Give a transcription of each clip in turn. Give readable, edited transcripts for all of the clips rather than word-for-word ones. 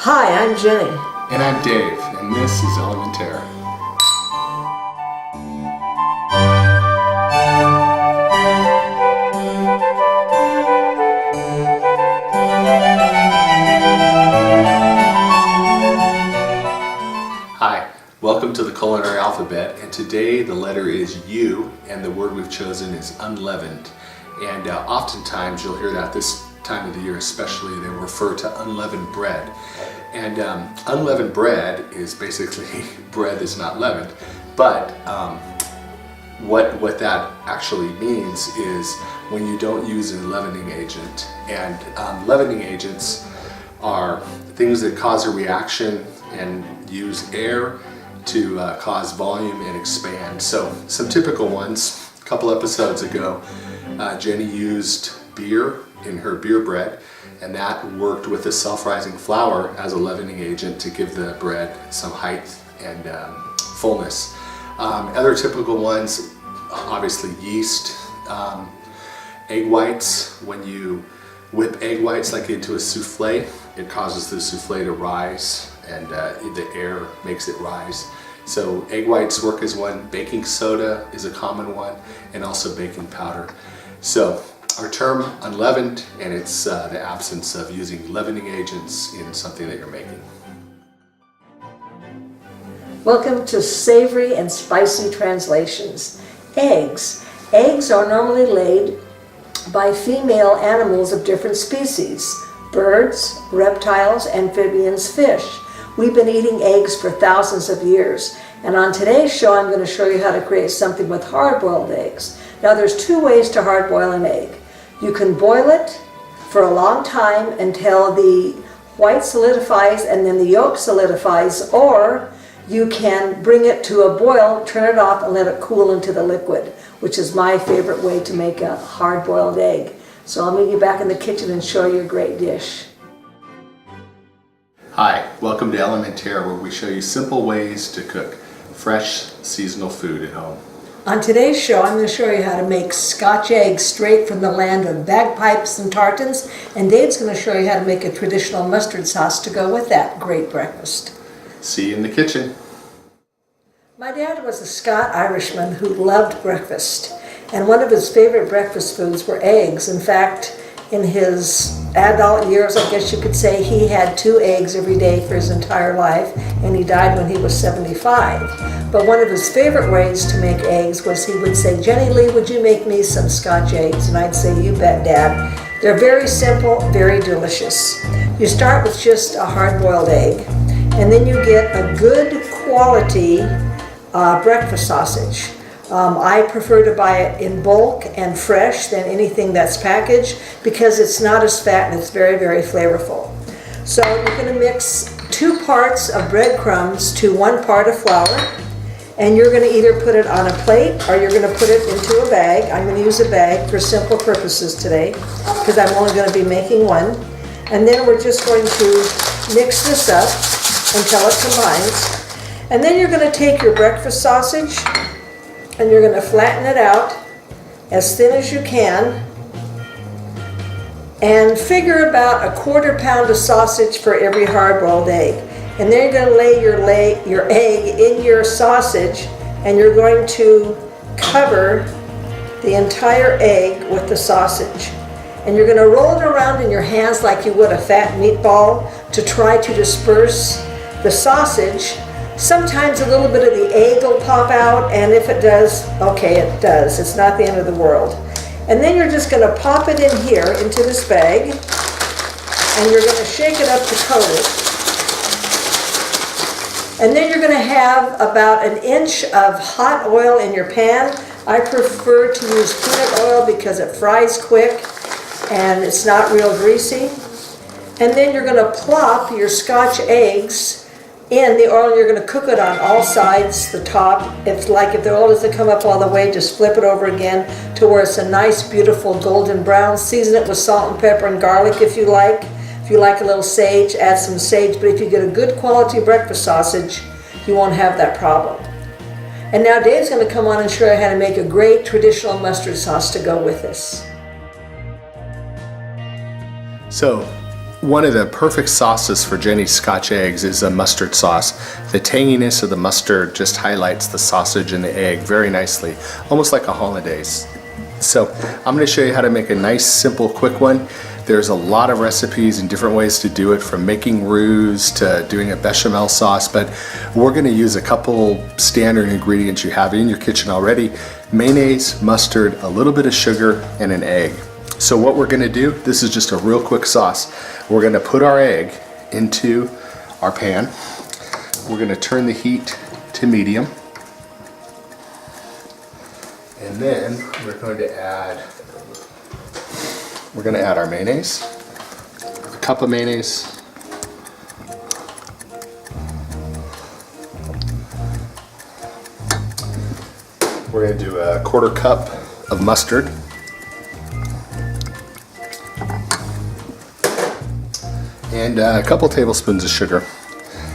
Hi, I'm Jenny. And I'm Dave, and this is Elémentaire. Hi, welcome to the culinary alphabet, and today the letter is U, and the word we've chosen is unleavened. And oftentimes you'll hear that this time of the year especially, they refer to unleavened bread. And unleavened bread is basically bread that's not leavened, but what that actually means is when you don't use a leavening agent. And leavening agents are things that cause a reaction and use air to cause volume and expand. So some typical ones, a couple episodes ago, Jenny used beer in her beer bread, and that worked with the self-rising flour as a leavening agent to give the bread some height and fullness. Other typical ones, obviously yeast, egg whites. When you whip egg whites like into a souffle, it causes the souffle to rise, and the air makes it rise. So egg whites work as one. Baking soda is a common one, and also baking powder. So our term unleavened, and it's the absence of using leavening agents in something that you're making. Welcome to Savory and Spicy Translations. Eggs. Eggs are normally laid by female animals of different species: birds, reptiles, amphibians, fish. We've been eating eggs for thousands of years, and on today's show I'm going to show you how to create something with hard-boiled eggs. Now there's two ways to hard-boil an egg. You can boil it for a long time until the white solidifies and then the yolk solidifies, or you can bring it to a boil, turn it off, and let it cool into the liquid, which is my favorite way to make a hard-boiled egg. So I'll meet you back in the kitchen and show you a great dish. Hi, welcome to Elémentaire, where we show you simple ways to cook fresh, seasonal food at home. On today's show, I'm going to show you how to make Scotch eggs straight from the land of bagpipes and tartans, and Dave's going to show you how to make a traditional mustard sauce to go with that great breakfast. See you in the kitchen. My dad was a Scot-Irishman who loved breakfast, and one of his favorite breakfast foods were eggs. In fact, in his adult years, I guess you could say, he had 2 eggs every day for his entire life, and he died when he was 75. But one of his favorite ways to make eggs was he would say, "Jenny Lee, would you make me some Scotch eggs?" And I'd say, "You bet, Dad." They're very simple, very delicious. You start with just a hard-boiled egg, and then you get a good quality breakfast sausage. I prefer to buy it in bulk and fresh than anything that's packaged, because it's not as fat and it's very, very flavorful. So you're going to mix 2 parts of breadcrumbs to 1 part of flour, and you're going to either put it on a plate or you're going to put it into a bag. I'm going to use a bag for simple purposes today because I'm only going to be making one. And then we're just going to mix this up until it combines. And then you're going to take your breakfast sausage and you're going to flatten it out as thin as you can, and figure about a 1/4 pound of sausage for every hard-boiled egg. And then you're going to lay your egg in your sausage, and you're going to cover the entire egg with the sausage. And you're going to roll it around in your hands like you would a fat meatball to try to disperse the sausage. Sometimes a little bit of the egg will pop out, and if it does, okay, it does. It's not the end of the world. And then you're just going to pop it in here into this bag, and you're going to shake it up to coat it. And then you're going to have about 1 inch of hot oil in your pan. I prefer to use peanut oil because it fries quick and it's not real greasy. And then you're going to plop your Scotch eggs in the oil. You're going to cook it on all sides, the top. If the oil doesn't come up all the way, just flip it over again to where it's a nice, beautiful golden brown. Season it with salt and pepper and garlic if you like. If you like a little sage, add some sage. But if you get a good quality breakfast sausage, you won't have that problem. And now Dave's going to come on and show you how to make a great traditional mustard sauce to go with this. So one of the perfect sauces for Jenny's Scotch eggs is a mustard sauce. The tanginess of the mustard just highlights the sausage and the egg very nicely, almost like a hollandaise. So I'm going to show you how to make a nice, simple, quick one. There's a lot of recipes and different ways to do it, from making roux to doing a bechamel sauce, but we're going to use a couple standard ingredients you have in your kitchen already: mayonnaise, mustard, a little bit of sugar, and an egg. So what we're going to do, this is just a real quick sauce. We're going to put our egg into our pan. We're going to turn the heat to medium. And then we're going to add our mayonnaise, a cup of mayonnaise. We're going to do a 1/4 cup of mustard. And a couple tablespoons of sugar.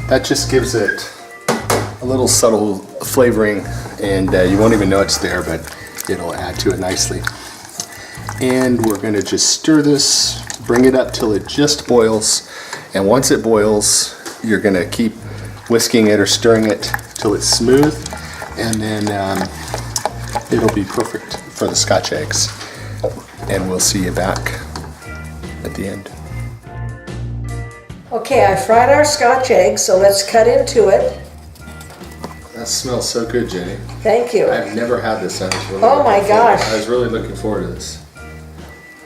That just gives it a little subtle flavoring, and you won't even know it's there, but it'll add to it nicely. And we're going to just stir this, bring it up till it just boils, and once it boils, you're going to keep whisking it or stirring it till it's smooth, and then it'll be perfect for the Scotch eggs. And we'll see you back at the end. Okay, I fried our Scotch eggs, so let's cut into it. That smells so good, Jenny. Thank you. I've never had this. I was really looking forward to this.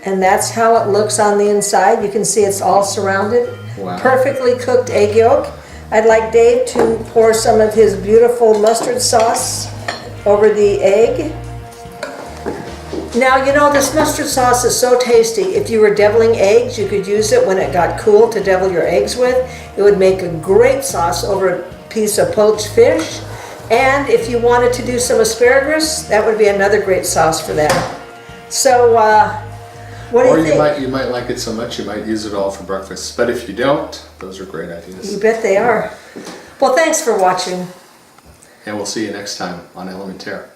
And that's how it looks on the inside. You can see it's all surrounded. Wow. Perfectly cooked egg yolk. I'd like Dave to pour some of his beautiful mustard sauce over the egg. Now, you know, this mustard sauce is so tasty. If you were deviling eggs, you could use it when it got cool to devil your eggs with. It would make a great sauce over a piece of poached fish. And if you wanted to do some asparagus, that would be another great sauce for that. So, what do you think? Or you might like it so much you might use it all for breakfast. But if you don't, those are great ideas. You bet they are. Well, thanks for watching. And we'll see you next time on Elémentaire.